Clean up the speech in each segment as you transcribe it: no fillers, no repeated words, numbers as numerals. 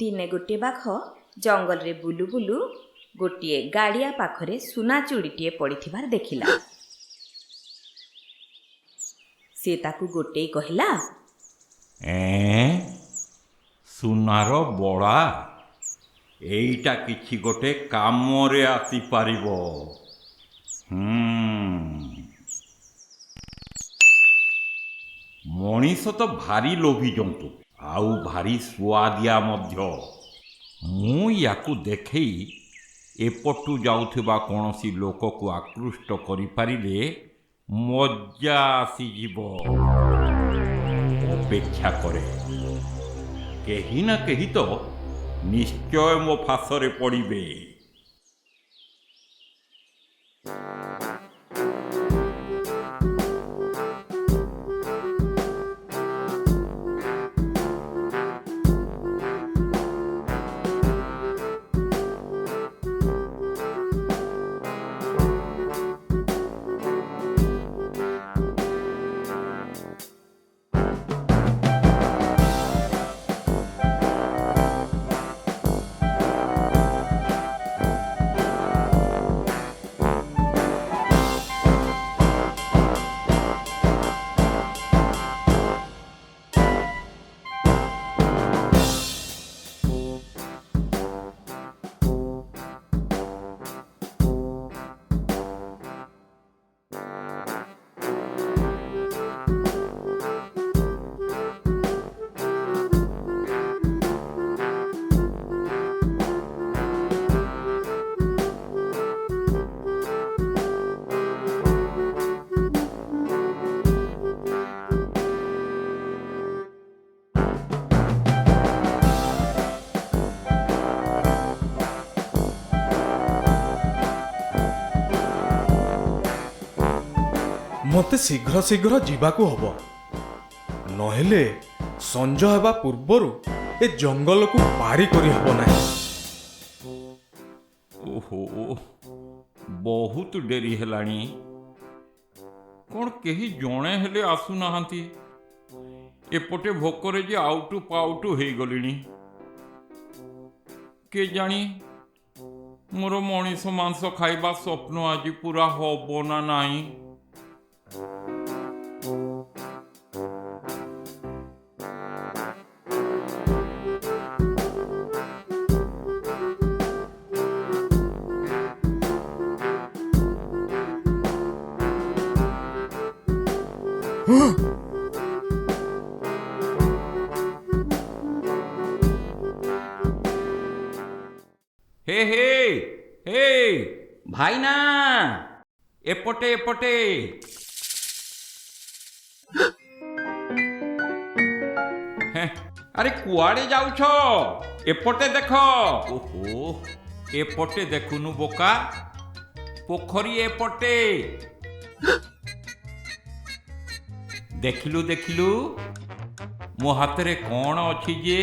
ଦିନେ ଗୋଟିଏ ବାଘ ଜଙ୍ଗଲରେ ବୁଲୁ ବୁଲୁ ଗୋଟିଏ ଗାଡ଼ିଆ ପାଖରେ ସୁନା ଚୁଡ଼ିଟିଏ ପଡ଼ିଥିବାର ଦେଖିଲା। ସେ ତାକୁ ଗୋଟେଇ କହିଲା, ସୁନାର ବଳା, ଏଇଟା କିଛି ଗୋଟେ କାମରେ ଆସିପାରିବ। ମଣିଷ ତ ଭାରି ଲୋଭୀ ଜନ୍ତୁ, ଆଉ ଭାରି ସୁଆଦିଆ ମଧ୍ୟ। ମୁଁ ୟାକୁ ଦେଖେଇ ଏପଟୁ ଯାଉଥିବା କୌଣସି ଲୋକକୁ ଆକୃଷ୍ଟ କରିପାରିଲେ ମଜା ଆସିଯିବ। ଅପେକ୍ଷା କରେ, କେହି ନା କେହି ତ ନିଶ୍ଚୟ ମୋ ଫାଶରେ ପଡ଼ିବେ। ମତେ ଶୀଘ୍ର ଶୀଘ୍ର ଯିବାକୁ ହବ, ନହେଲେ ସଞ୍ଜ ହେବା ପୂର୍ବରୁ ଏ ଜଙ୍ଗଲକୁ ପାରି କରିହେବ ନାହିଁ। ଓହୋ, ବହୁତ ଡେରି ହେଲାଣି। କ'ଣ କେହି ଜଣେ ହେଲେ ଆସୁନାହାନ୍ତି? ଏପଟେ ଭୋକରେ ଯେ ଆଉଟୁ ପାଉଟୁ ହେଇଗଲିଣି। କେଜାଣି ମୋର ମଣିଷ ମାଂସ ଖାଇବା ସ୍ୱପ୍ନ ଆଜି ପୁରା ହବ ନା ନାହିଁ। हे हे हे ଭାଇନା, ଏପଟେ ଏପଟେ। ଆରେ କୁଆଡ଼େ ଯାଉଛ? ଏପଟେ ଦେଖ। ଓହୋ, ଏପଟେ ଦେଖୁନୁ ବୋକା, ପୋଖରୀ ଏପଟେ। ଦେଖିଲୁ ଦେଖିଲୁ ମୋ ହାତରେ କ'ଣ ଅଛି ଯେ?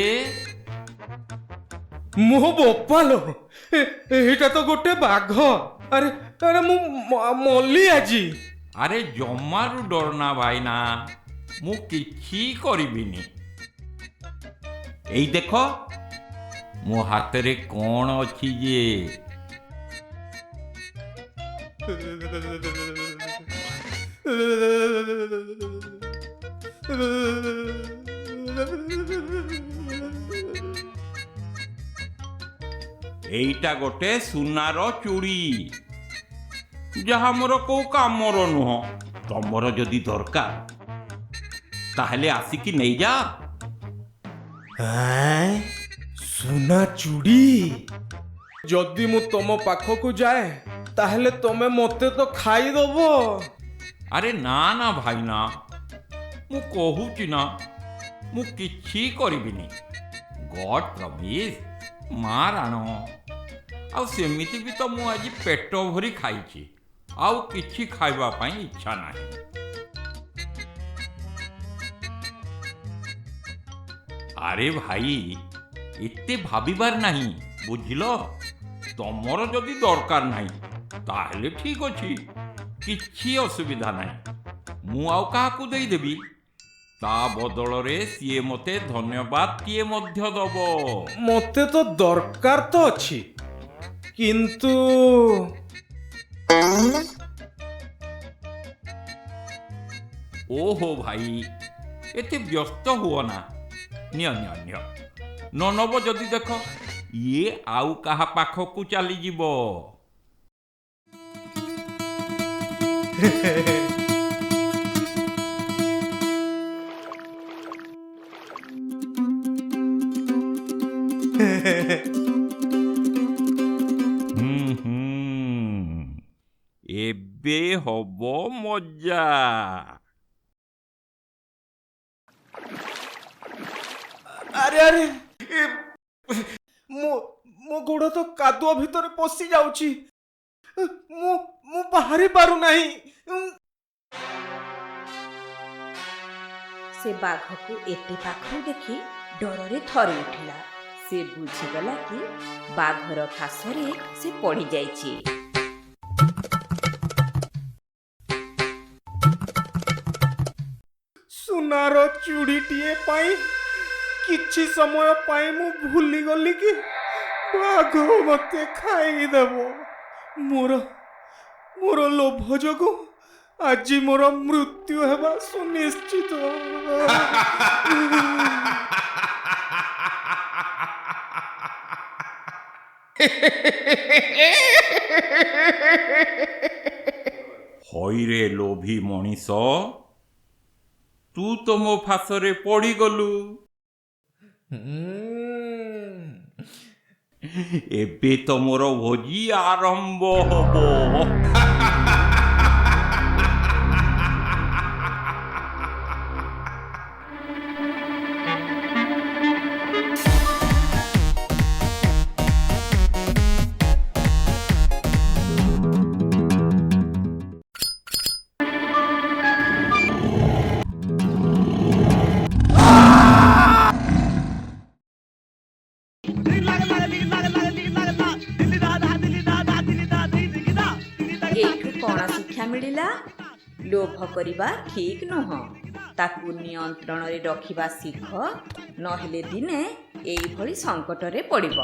ମୋ ବୋପାଲୋ, ଏଇଟା ତ ଗୋଟେ ବାଘ। ଆରେ ଆରେ ମୁଁ ମଲି ଆଜି। ଆରେ ଜମାରୁ ଡରନା ଭାଇନା, ମୁଁ କିଛି କରିବିନି। ଏଇ ଦେଖ ମୋ ହାତରେ କ'ଣ ଅଛି ଯେ? ଏଇଟା ଗୋଟେ ସୁନାର ଚୁଡ଼ି, ଯାହା ମୋର କୋଉ କାମର ନୁହଁ। ତମର ଯଦି ଦରକାର ତାହେଲେ ଆସିକି ନେଇଯା। ସୁନା ଚୁଡ଼ି? ଯଦି ମୁଁ ତମ ପାଖକୁ ଯାଏ ତାହେଲେ ତମେ ମତେ ତ ଖାଇଦବ। ଆରେ ନା ନା ଭାଇନା, ମୁଁ କହୁଛି ନା, ମୁଁ କିଛି କରିବିନି। ଗଡ୍ ପ୍ରମିସ୍, ମା ରାଣ। ଆଉ ସେମିତି ବି ତ ମୁଁ ଆଜି ପେଟ ଭରି ଖାଇଛି, ଆଉ କିଛି ଖାଇବା ପାଇଁ ଇଚ୍ଛା ନାହିଁ। ଆରେ ଭାଇ, ଏତେ ଭାବିବାର ନାହିଁ, ବୁଝିଲ? ତମର ଯଦି ଦରକାର ନାହିଁ ତାହେଲେ ଠିକ୍ ଅଛି, କିଛି ଅସୁବିଧା ନାହିଁ। ମୁଁ ଆଉ କାହାକୁ ଦେଇଦେବି। ତା ବଦଳରେ ସିଏ ମୋତେ ଧନ୍ୟବାଦଟିଏ ମଧ୍ୟ ଦବ। ମତେ ତ ଦରକାର ତ ଅଛି, କିନ୍ତୁ ଓହୋ ଭାଇ, ଏତେ ବ୍ୟସ୍ତ ହୁଅ ନା। ନିଅ ନିଅ ନିଅ, ନ ନବ ଯଦି ଦେଖ ଇଏ ଆଉ କାହା ପାଖକୁ ଚାଲିଯିବ। ଏବେ ହବ ମଜା। ଆରେ ଆରେ ମୋ ଗୋଡ଼ ତ କାଦୁଅ ଭିତରେ ପଶି ଯାଉଛି। ମୁଁ ବାହାରି ପାରୁନାହିଁ। ସେ ବାଘକୁ ଏତେ ପାଖରୁ ଦେଖି ଡରରେ ଥରି ଉଠିଲା। ସେ ବୁଝିଗଲା କି ବାଘର ଫାଶରେ ସେ ପଡ଼ିଯାଇଛି। ସୁନାର ଚୁଡ଼ିଟିଏ ପାଇଁ କିଛି ସମୟ ପାଇଁ ମୁଁ ଭୁଲିଗଲି କି ବାଘ ମତେ ଖାଇଦେବ। ମୋର ଲୋଭ ଯୋଗୁଁ ଆଜି ମୋର ମୃତ୍ୟୁ ହେବା ସୁନିଶ୍ଚିତ। ହଇରେ ଲୋଭୀ ମଣିଷ, ତୁ ତ ମୋ ଫାଶରେ ପଡ଼ିଗଲୁ। ଏବେ ତ ମୋର ଭୋଜି ଆରମ୍ଭ ହବ। ଏଇଠୁ କ'ଣ ଶିକ୍ଷା ମିଳିଲା? ଲୋଭ କରିବା ଠିକ୍ ନୁହଁ। ତାକୁ ନିୟନ୍ତ୍ରଣରେ ରଖିବା ଶିଖ, ନହେଲେ ଦିନେ ଏଇଭଳି ସଙ୍କଟରେ ପଡ଼ିବ।